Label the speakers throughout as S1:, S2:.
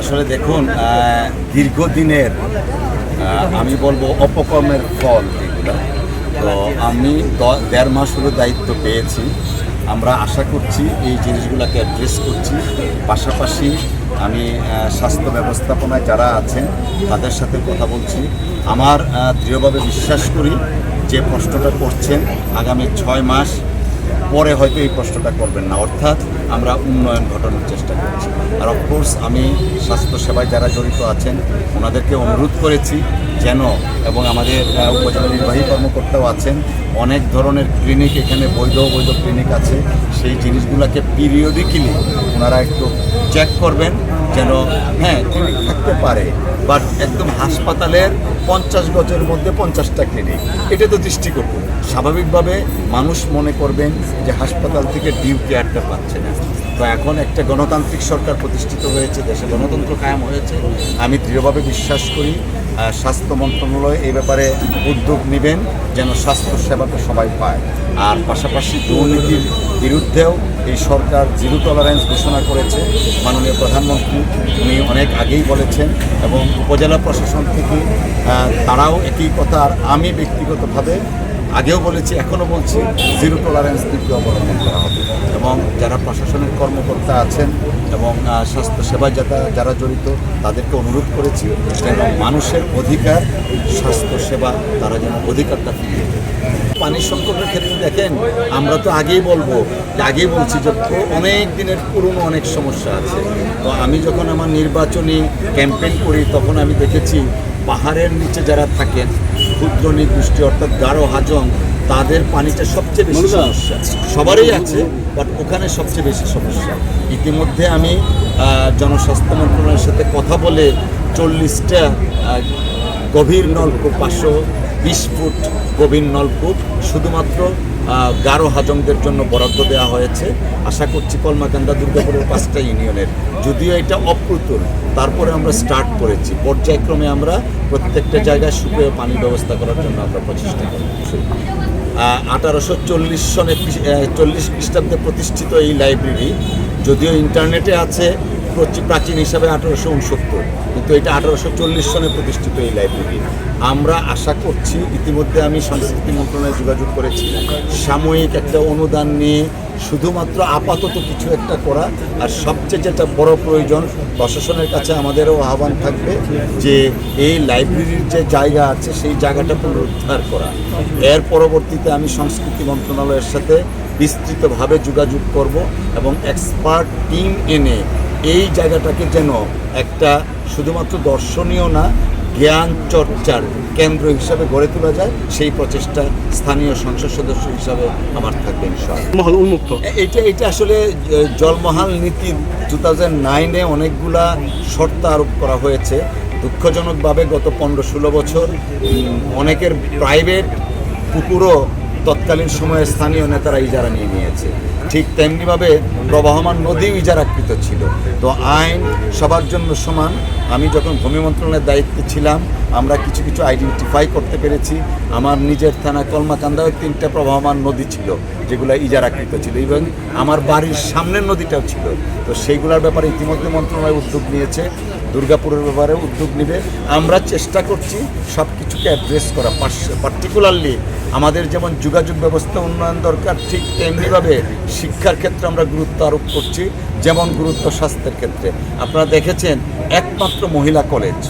S1: আসলে দেখুন, দীর্ঘদিনের আমি বলবো অপকর্মের ফল এগুলো। তো আমি 1.5 মাস হলো দায়িত্ব পেয়েছি। আমরা আশা করছি এই জিনিসগুলোকে অ্যাড্রেস করছি। পাশাপাশি আমি স্বাস্থ্য ব্যবস্থাপনায় যারা আছেন তাদের সাথে কথা বলছি। আমার দৃঢ়ভাবে বিশ্বাস করি যে প্রশ্নটা করছেন আগামী 6 মাস পরে হয়তো এই প্রশ্নটা করবেন না, অর্থাৎ আমরা উন্নয়ন ঘটানোর চেষ্টা করছি। আর অফকোর্স আমি স্বাস্থ্যসেবায় যারা জড়িত আছেন ওনাদেরকে অনুরোধ করেছি যেন, এবং আমাদের উপজেলা নির্বাহী কর্মকর্তাও আছেন, অনেক ধরনের ক্লিনিক এখানে বৈধ ক্লিনিক আছে, সেই জিনিসগুলোকে পিরিয়ডিক্যালি ওনারা একটু চেক করবেন যেন ক্লিনিক থাকতে পারে, বাট একদম হাসপাতালের 50 গজের মধ্যে 50টা ক্লিনিক, এটা তো দৃষ্টিকটু। স্বাভাবিকভাবে মানুষ মনে করবেন যে হাসপাতাল থেকে ডিউ কেয়ারটা পাচ্ছে না। তো এখন একটা গণতান্ত্রিক সরকার প্রতিষ্ঠিত হয়েছে, দেশে গণতন্ত্র কায়েম হয়েছে। আমি দৃঢ়ভাবে বিশ্বাস করি স্বাস্থ্য মন্ত্রণালয় এই ব্যাপারে উদ্যোগ নেবেন যেন স্বাস্থ্য সেবাটা সবাই পায়। আর পাশাপাশি দুর্নীতির বিরুদ্ধেও এই সরকার জিরো টলারেন্স ঘোষণা করেছে। মাননীয় প্রধানমন্ত্রী উনি অনেক আগেই বলেছেন, এবং উপজেলা প্রশাসন থেকে তারাও একই কথা। আর আমি ব্যক্তিগতভাবে আগেও বলেছি, এখনও বলছি, জিরো টলারেন্স নীতি অবলম্বন করা হবে। এবং যারা প্রশাসনিক কর্মকর্তা আছেন এবং স্বাস্থ্যসেবায় যারা জড়িত তাদেরকে অনুরোধ করেছি যেন মানুষের অধিকার স্বাস্থ্যসেবা তারা যেন অধিকারটা ফিরিয়ে দেয়। পানির সংকটের ক্ষেত্রে দেখেন, আমরা তো আগেই বলছি যে অনেক দিনের পুরনো অনেক সমস্যা আছে। তো আমি যখন আমার নির্বাচনী ক্যাম্পেইন করি তখন আমি দেখেছি পাহাড়ের নিচে যারা থাকেন, ক্ষুদ্র নিগোষ্ঠী অর্থাৎ গারো হাজং, তাদের পানিটা সবচেয়ে বেশি সমস্যা। সবারই আছে, বাট ওখানে সবচেয়ে বেশি সমস্যা। ইতিমধ্যে আমি জনস্বাস্থ্য মন্ত্রণালয়ের সাথে কথা বলে 40টা গভীর নলকূপ, 520 ফুট গভীর নলকূপ শুধুমাত্র গারো হাজংদের জন্য বরাদ্দ দেওয়া হয়েছে। আশা করছি কলমাকান্দা, দুর্গাপুরের 5টা ইউনিয়নের, যদিও এটা অপ্রতুল, তারপরে আমরা স্টার্ট করেছি। পর্যায়ক্রমে আমরা প্রত্যেকটা জায়গায় সুপেয় পানি ব্যবস্থা করার জন্য আমরা প্রচেষ্টা করছি। 1840 খ্রিস্টাব্দে প্রতিষ্ঠিত এই লাইব্রেরি, যদিও ইন্টারনেটে আছে প্রাচীন হিসাবে 1869, কিন্তু এটা 1840 সনে প্রতিষ্ঠিত এই লাইব্রেরি। আমরা আশা করছি, ইতিমধ্যে আমি সংস্কৃতি মন্ত্রণালয়ে যোগাযোগ করেছি, সাময়িক একটা অনুদান নিয়ে শুধুমাত্র আপাতত কিছু একটা করা। আর সবচেয়ে যেটা বড় প্রয়োজন, প্রশাসনের কাছে আমাদেরও আহ্বান থাকবে যে এই লাইব্রেরির যে জায়গা আছে সেই জায়গাটা পুনরুদ্ধার করা। এর পরবর্তীতে আমি সংস্কৃতি মন্ত্রণালয়ের সাথে বিস্তৃতভাবে যোগাযোগ করব এবং এক্সপার্ট টিম এনে এই জায়গাটাকে যেন একটা শুধুমাত্র দর্শনীয় না, জ্ঞান চর্চার কেন্দ্র হিসাবে গড়ে তোলা যায়, সেই প্রচেষ্টা স্থানীয় সংসদ সদস্য হিসাবে আমার থাকবে ইনশাআল্লাহ।
S2: উন্মুক্ত
S1: এটা আসলে জলমহাল নীতির 2009-এ অনেকগুলা শর্ত আরোপ করা হয়েছে। দুঃখজনকভাবে গত 15-16 বছর অনেকের প্রাইভেট পুকুরও তৎকালীন সময়ে স্থানীয় নেতারা ইজারা নিয়ে নিয়েছে। ঠিক তেমনিভাবে প্রবাহমান নদীও ইজারাকৃত ছিল। তো আইন সবার জন্য সমান। আমি যখন ভূমি মন্ত্রণালয়ের দায়িত্বে ছিলাম আমরা কিছু আইডেন্টিফাই করতে পেরেছি। আমার নিজের থানা কলমাকান্দায় 3টা প্রবাহমান নদী ছিল যেগুলো ইজারাকৃত ছিল, এবং আমার বাড়ির সামনের নদীটাও ছিল। তো সেইগুলোর ব্যাপারে ইতিমধ্যে মন্ত্রণালয় উদ্যোগ নিয়েছে, দুর্গাপুরের ব্যাপারে উদ্যোগ নেবে। আমরা চেষ্টা করছি সব কিছুকে অ্যাড্রেস করা। পার্টিকুলারলি আমাদের যেমন যোগাযোগ ব্যবস্থা উন্নয়ন দরকার, ঠিক তেমনিভাবে শিক্ষার ক্ষেত্রে আমরা গুরুত্ব আরোপ করছি, যেমন গুরুত্ব স্বাস্থ্যের ক্ষেত্রে। আপনারা দেখেছেন একমাত্র মহিলা কলেজ,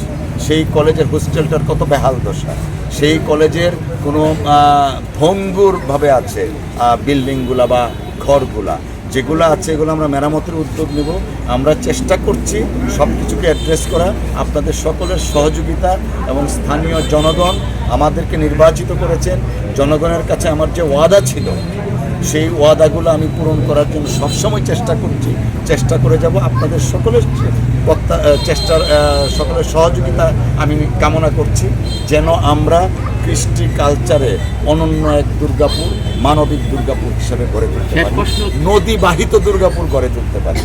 S1: সেই কলেজের হোস্টেলটার কত বেহাল দশা। সেই কলেজের কোনো ভঙ্গুরভাবে আছে বিল্ডিংগুলা বা ঘরগুলা, যেগুলো আছে এগুলো আমরা মেরামতের উদ্যোগ নেব। আমরা চেষ্টা করছি সব কিছুকে অ্যাড্রেস করা। আপনাদের সকলের সহযোগিতা এবং স্থানীয় জনগণ আমাদেরকে নির্বাচিত করেছেন। জনগণের কাছে আমার যে ওয়াদা ছিল সেই ওয়াদাগুলো আমি পূরণ করার জন্য সবসময় চেষ্টা করে যাব। আপনাদের সকলের সকলের সহযোগিতা আমি কামনা করছি যেন আমরা কৃষ্টি কালচারে অনন্য এক দুর্গাপুর, মানবিক দুর্গাপুর হিসেবে গড়ে তুলতে পারি, নদী বাহিত দুর্গাপুর গড়ে তুলতে পারি।